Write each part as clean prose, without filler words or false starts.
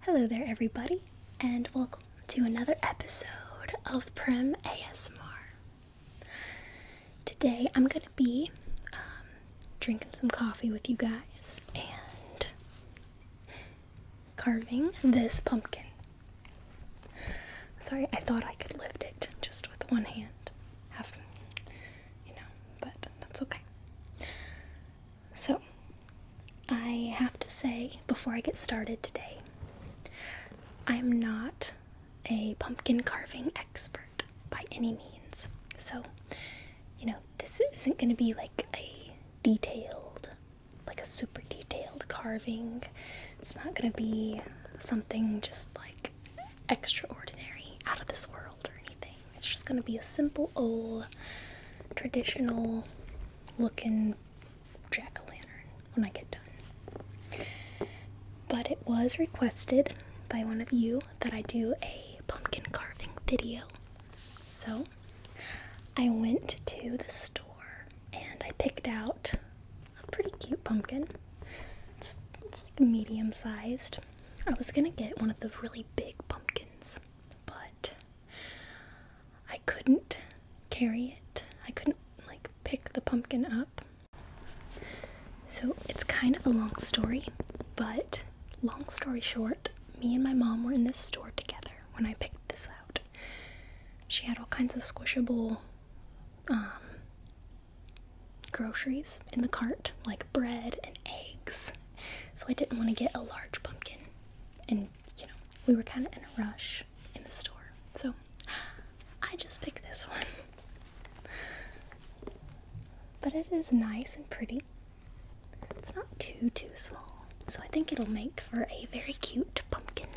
Hello there, everybody, and welcome to another episode of Prim ASMR. Today, I'm going to be drinking some coffee with you guys and carving this pumpkin. Sorry, I thought I could lift it just with one hand. But that's okay. So, I have to say, before I get started today, I'm not a pumpkin carving expert by any means. So, this isn't going to be like a super detailed carving. It's not going to be something just like extraordinary, out of this world or anything. It's just going to be a simple old traditional looking jack-o'-lantern when I get done. But it was requested by one of you that I do a pumpkin carving video. So I went to the store and I picked out a pretty cute pumpkin. It's like medium sized. I was gonna get one of the really big pumpkins, but I couldn't carry it. I couldn't pick the pumpkin up. So it's kind of a long story, but long story short, me and my mom were in this store together when I picked this out. She had all kinds of squishable groceries in the cart, like bread and eggs. So I didn't want to get a large pumpkin. And, we were kind of in a rush in the store. So I just picked this one. But it is nice and pretty. It's not too small. So I think it'll make for a very cute pumpkin.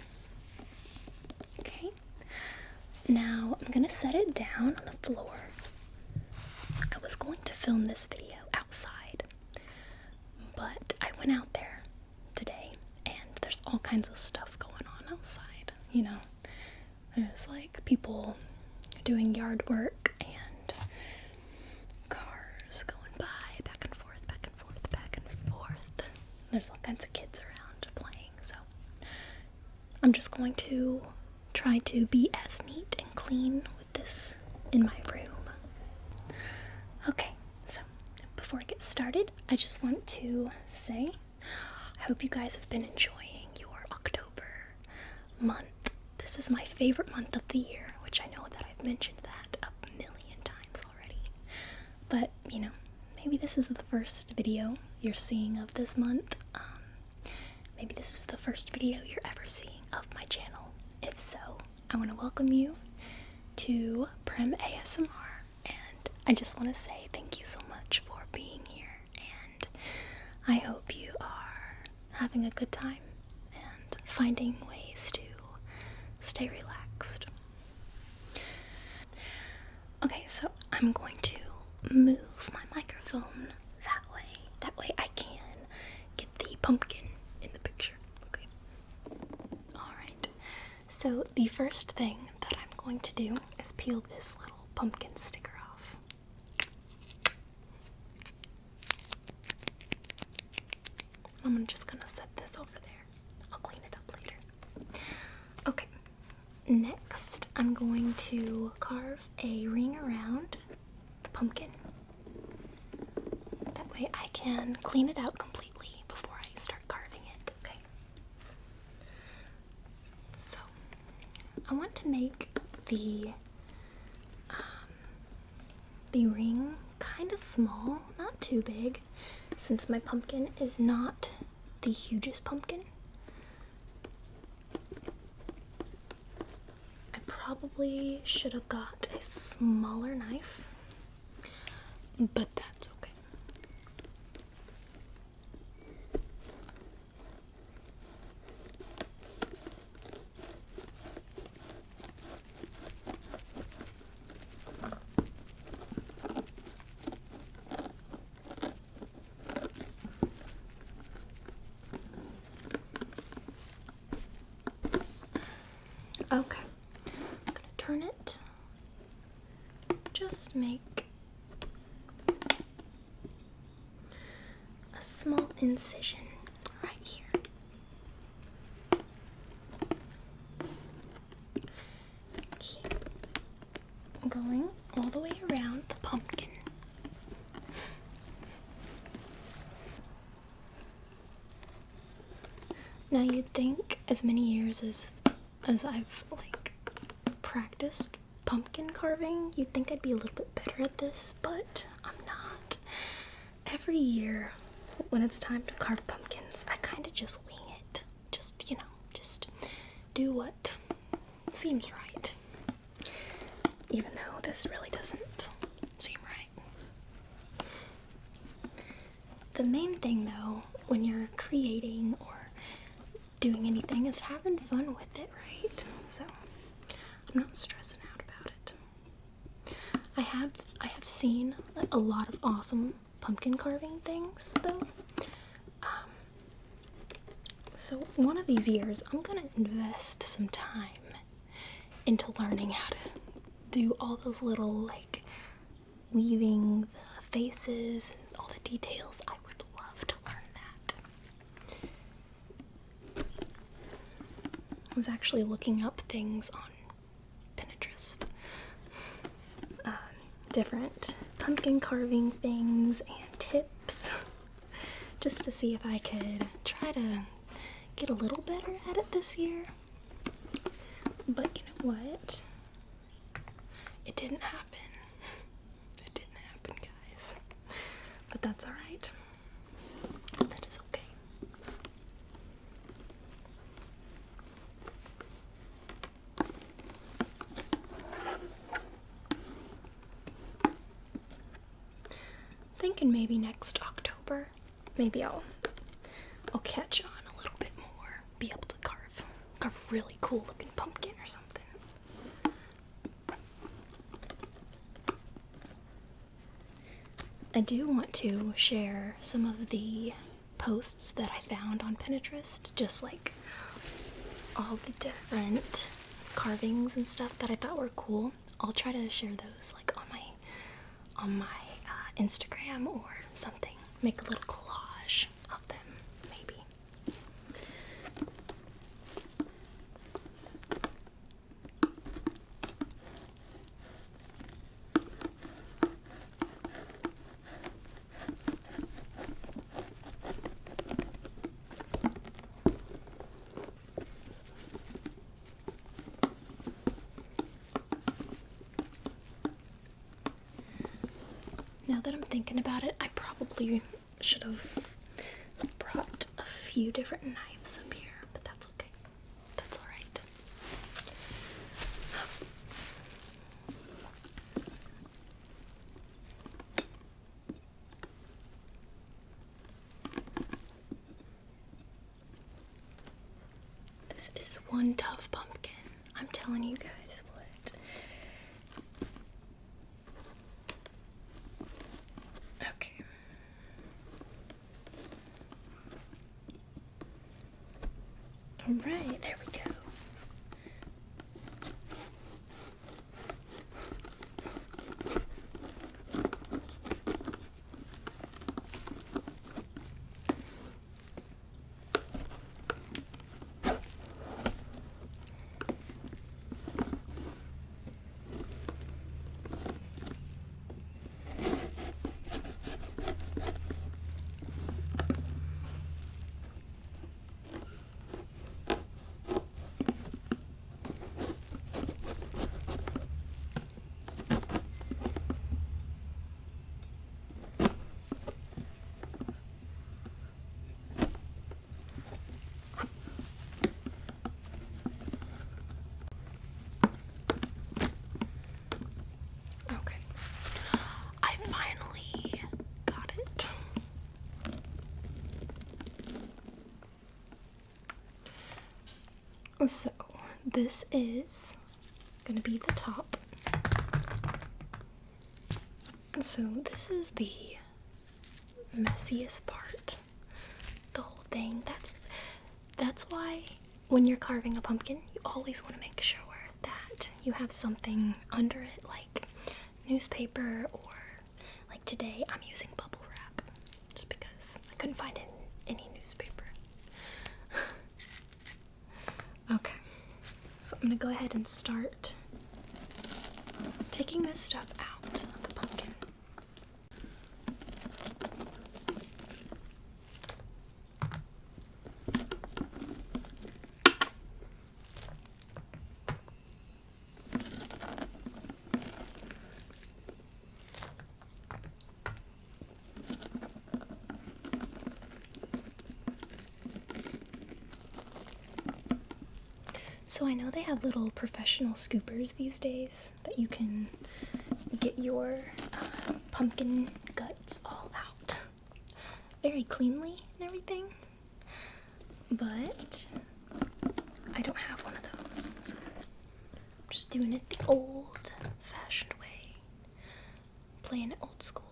Okay. Now I'm gonna set it down on the floor. I was going to film this video outside, but I went out there today and there's all kinds of stuff going on outside. There's people doing yard work and cars going by back and forth, back and forth, back and forth. There's all kinds of kids around playing, so I'm just going to try to be as neat and clean with this in my room. Okay, so before I get started, I just want to say I hope you guys have been enjoying your October month. This is my favorite month of the year, which I know that I've mentioned that a million times already. But, maybe this is the first video you're seeing of this month. Maybe this is the first video you're ever seeing of my channel. If so, I want to welcome you to Prim ASMR, and I just want to say thank you so much for being here, and I hope you are having a good time and finding ways to stay relaxed. Okay, so I'm going to move my microphone that way I can get the pumpkin in the picture. Okay. Alright. So the first thing that I'm going to do is peel this little pumpkin sticker off. I'm just gonna set this over there. I'll clean it up later. Okay. Next, I'm going to carve a ring around the pumpkin. That way I can clean it out completely before I start carving it, okay? So, I want to make the ring kind of small, not too big, since my pumpkin is not the hugest pumpkin. I probably should have got a smaller knife, but that's okay. Okay, I'm gonna turn it, just make a small incision right here. going all the way around the pumpkin. Now you'd think as many years as I've like practiced pumpkin carving, you'd think I'd be a little bit better at this, but I'm not. Every year when it's time to carve pumpkins, I kind of just wing it. Just, just do what seems right. Even though this really doesn't seem right. The main thing though, when you're creating or doing anything, is having fun with it, right? So I'm not stressing out about it. I have seen a lot of awesome pumpkin carving things though. So one of these years I'm gonna invest some time into learning how to do all those little like weaving the faces and all the details. I would love to learn that. I was actually looking up things on Pinterest. Different pumpkin carving things and tips. Just to see if I could try to get a little better at it this year. But you know what? It didn't happen. It didn't happen, guys. But that's alright. That is okay. Thinking maybe next October, maybe I'll catch on a little bit more, be able to carve a really cool looking pumpkin or something. I do want to share some of the posts that I found on Pinterest, just like all the different carvings and stuff that I thought were cool. I'll try to share those like on my Instagram or something. Make a little collage of them, maybe. Now that I'm thinking about it, I probably should have brought a few different knives up here, but that's okay. That's alright. This is one tough pumpkin. I'm telling you guys what. Okay. Alright, there we go. So, this is gonna be the top. So, this is the messiest part. The whole thing. That's why when you're carving a pumpkin, you always want to make sure that you have something under it, like newspaper, or like today I'm using bubble wrap, just because I couldn't find any newspaper. Okay, so I'm gonna go ahead and start taking this stuff out of the pumpkin. So I know they have little professional scoopers these days that you can get your pumpkin guts all out very cleanly and everything, but I don't have one of those, so I'm just doing it the old-fashioned way, playing it old school.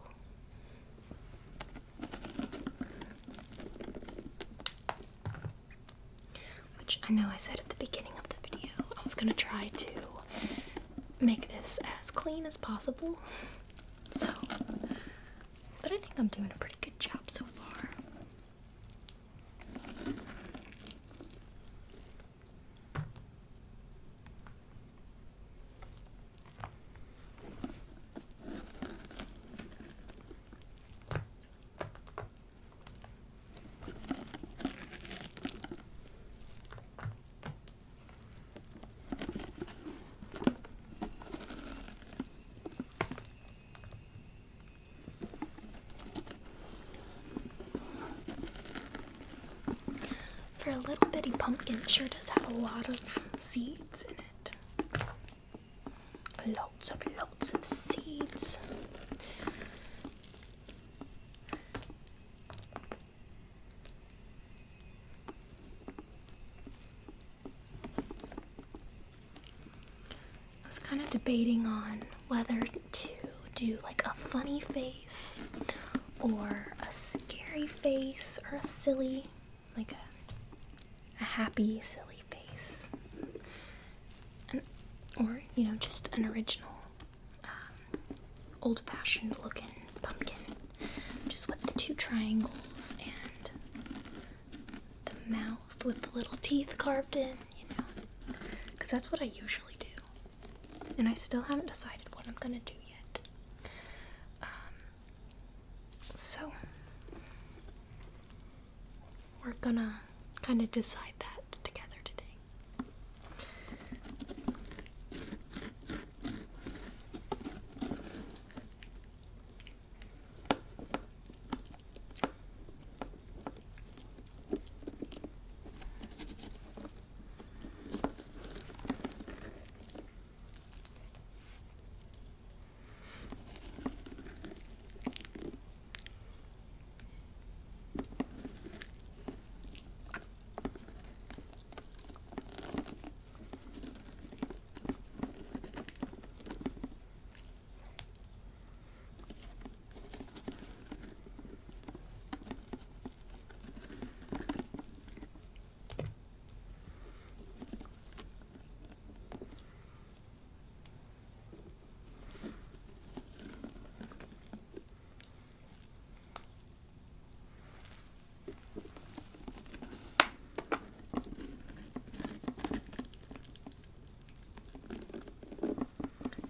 Which I know I said at the beginning of the video I was gonna try to make this as clean as possible, so, but I think I'm doing a pretty good job so far. For a little bitty pumpkin, it sure does have a lot of seeds in it. Lots of seeds. I was kind of debating on whether to do like a funny face or a scary face or a silly, like a happy, silly face, or, you know, just an original, old-fashioned looking pumpkin, just with the two triangles and the mouth with the little teeth carved in, you know, because that's what I usually do, and I still haven't decided what I'm gonna do yet, so we're gonna kind of decide that together today.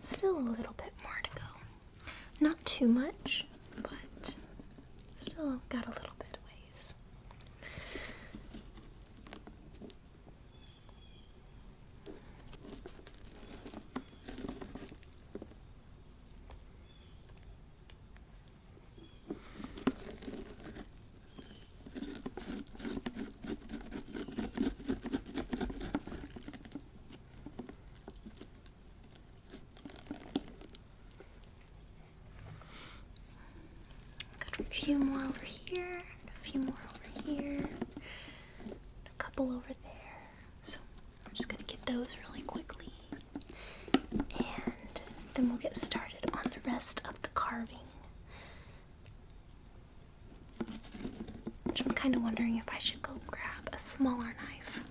Still a little bit more to go. Not too much, but still got a little bit of ways. A few more over here, a few more over here, a couple over there. So I'm just gonna get those really quickly, and then we'll get started on the rest of the carving. Which I'm kind of wondering if I should go grab a smaller knife.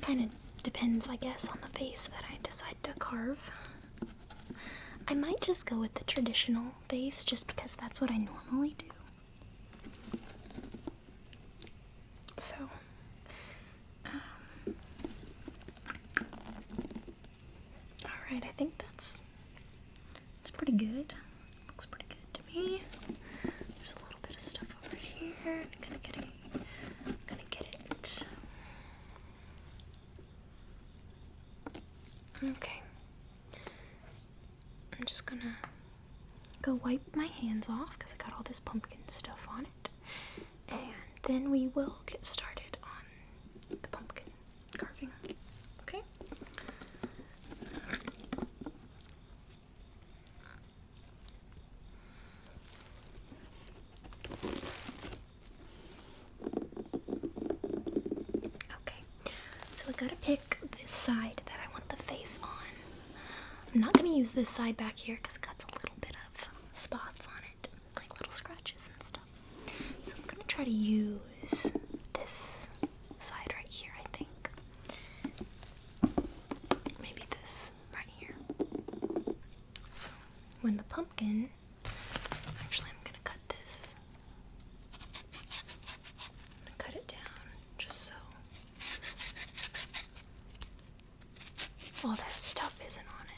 Kind of depends, I guess, on the face that I decide to carve. I might just go with the traditional face just because that's what I normally do. So, alright, I think that's Okay. I'm just gonna go wipe my hands off because I got all this pumpkin stuff on it. And then we will get started on the pumpkin carving. Okay? Okay. So I gotta pick this side that I want the face on. I'm not gonna use this side back here because it got a little bit of spots on it, like little scratches and stuff. So I'm gonna try to use this side right here, I think. Maybe this right here. So when the pumpkin, actually I'm gonna cut this. I'm gonna cut it down just so all that stuff isn't on it.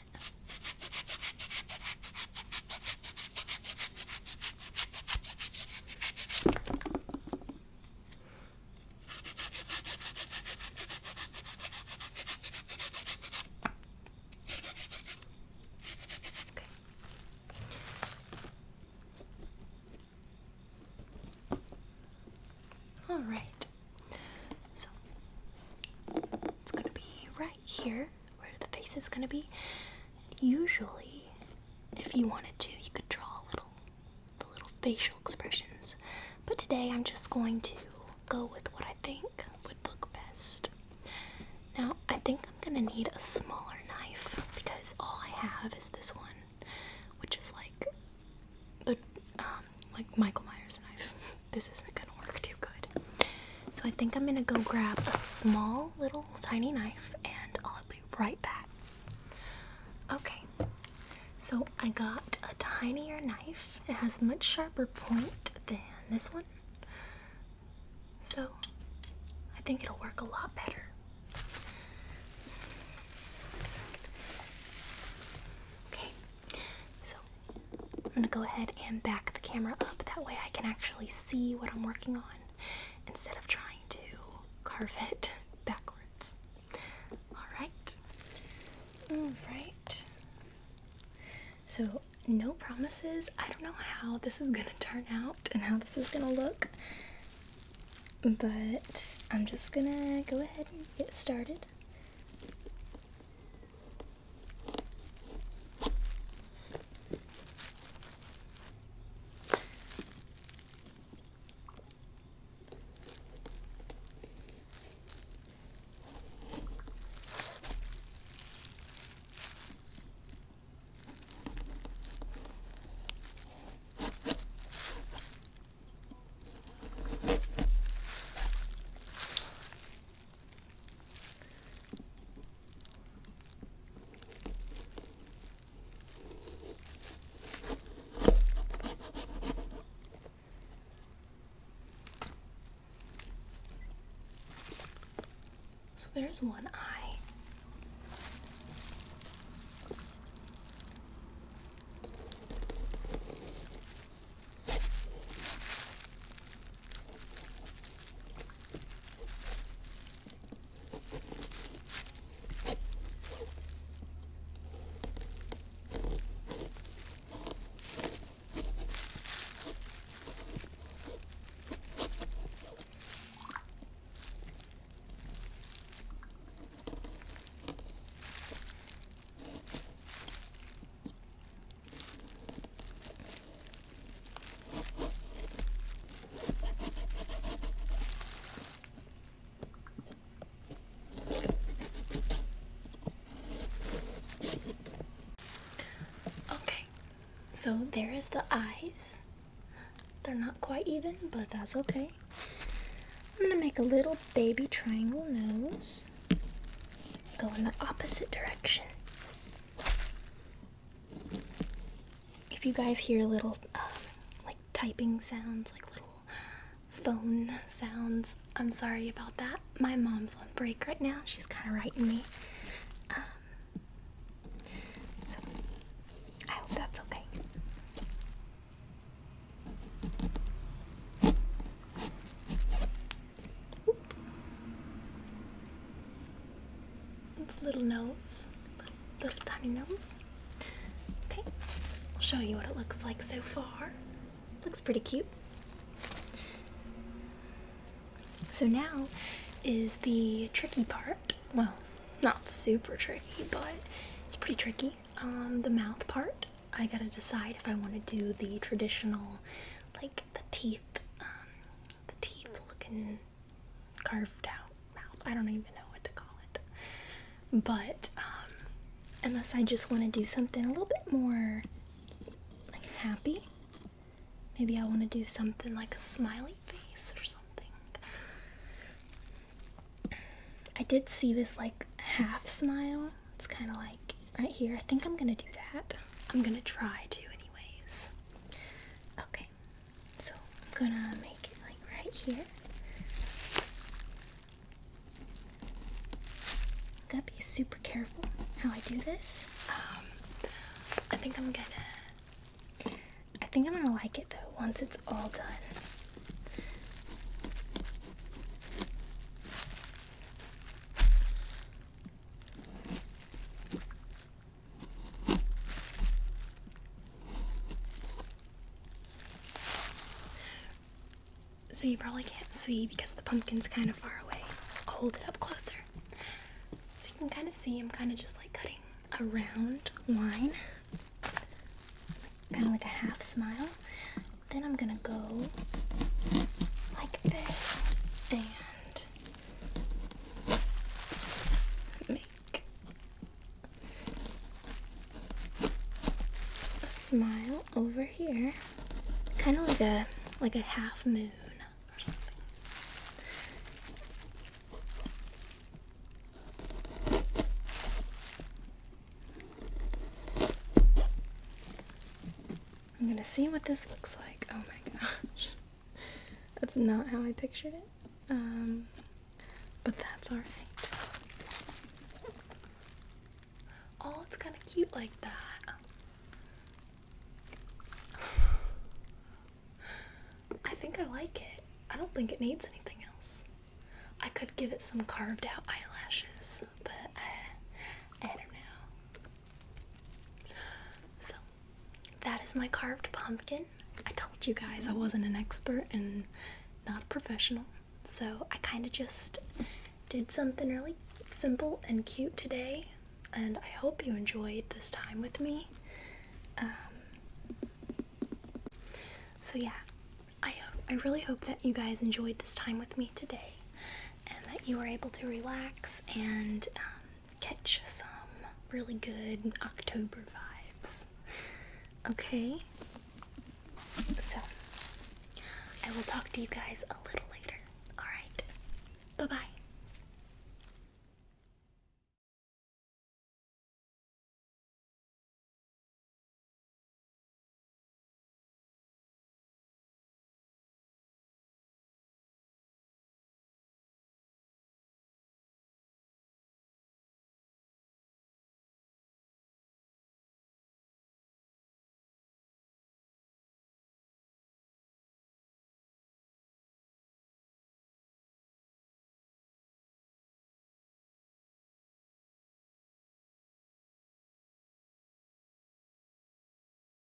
Alright, so it's going to be right here where the face is going to be. Usually, if you wanted to, you could draw the little facial expressions. But today I'm just going to go with what I think would look best. Now, I think I'm going to need a smaller knife because all I have is this one, which is like the like Michael Myers knife. This isn't going to work too good. So I think I'm going to go grab a small little tiny knife and I'll be right back. Okay, so I got a tinier knife. It has much sharper point than this one. So I think it'll work a lot better. Okay, so I'm going to go ahead and back the camera up. That way I can actually see what I'm working on instead of trying to carve it backwards. Alright. So, no promises. I don't know how this is gonna turn out and how this is gonna look, but I'm just gonna go ahead and get started. So there's one eye. So there's the eyes. They're not quite even, but that's okay. I'm gonna make a little baby triangle nose. Go in the opposite direction. If you guys hear little like typing sounds, like little phone sounds, I'm sorry about that. My mom's on break right now. She's kind of writing me. So I hope that's okay. It's little nose, little little tiny nose. Okay, I'll show you what it looks like so far. Looks pretty cute. So now is the tricky part. Well, not super tricky, but it's pretty tricky. The mouth part. I gotta decide if I want to do the traditional, like the teeth looking carved out mouth. I don't even know what to call it. But unless I just want to do something a little bit more like happy, maybe I want to do something like a smiley face or something. I did see this like half smile. It's kind of like right here. I think I'm gonna do that. I'm gonna try to anyways. Okay, so I'm gonna make it like right here. Gotta be super careful how I do this. I think I'm gonna like it though once it's all done. So you probably can't see because the pumpkin's kind of far away. I'll hold it up closer. So you can kind of see I'm kind of just like cutting a round line. Kind of like a half smile. Then I'm gonna go like this and make a smile over here. Kind of like a half moon or something. I'm gonna see what this looks like. Oh my gosh. That's not how I pictured it. But that's alright. Oh, it's kind of cute like that. I think I like it. I don't think it needs anything else. I could give it some carved out eyelashes, but I don't know. So, that is my carved pumpkin. I told you guys I wasn't an expert and not a professional, so I kind of just did something really simple and cute today, and I hope you enjoyed this time with me. So yeah, I really hope that you guys enjoyed this time with me today, and that you were able to relax and catch some really good October vibes. Okay? So, I will talk to you guys a little later. Alright? Bye-bye.